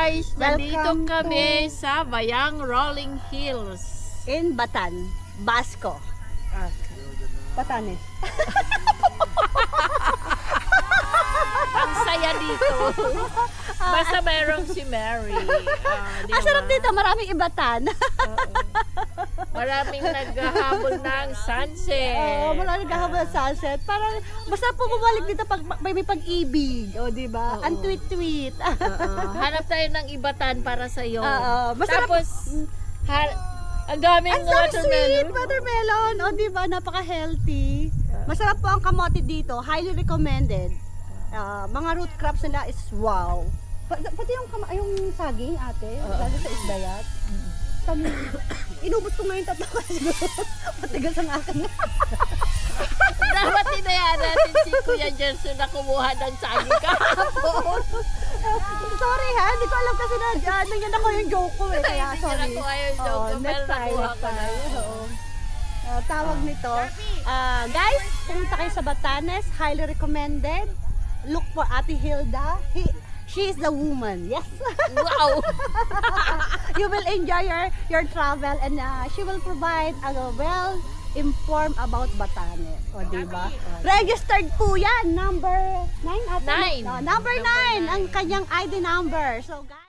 guys! Nandito Welcome kami sa Bayang Rolling Hills. In Batan, Basco. Batanes. Ang saya dito. Basta mayroong si Mary. Di Ang sarap ba? dito, maraming ibatan. Oo. Maraming naghahabol ng sunset. Oo, maraming naghahabol ng sunset. Parang masarap po bumalik dito pag may pag-ibig. O, di ba? Oo. Ang tweet-tweet. Oo. Hanap tayo ng ibatan para sa iyo. Oo, masarap. Tapos, ang daming Ang sarap sweet, watermelon. watermelon. O, di ba? Napaka-healthy. Masarap po ang kamote dito. Highly recommended. Mga root crops nila is wow. Pati yung saging, ate. Lalo sa isbayat. Inubos ko ngayon 3 kasi matigas ang akin. Dapat tinayaan natin si Kuya Gerson na kumuha ng saging kahapon. Sorry ha, hindi ko alam kasi na nandiyan ako yung joke ko eh. Kaya Hindi sorry. niya nakuha yung joke ko, pero next time, nakuha next ko na. time. Oo. Tawag nito. Guys, pumunta kayo sa Batanes. Highly recommended. Look for Ate Hilda. She is the woman. Yes. Wow! You will enjoy your travel and she will provide a well-informed about Batanes. O, diba? Registered po yan. Number 9 ate? Nine. No, number 9 ang kanyang ID number. So, guys.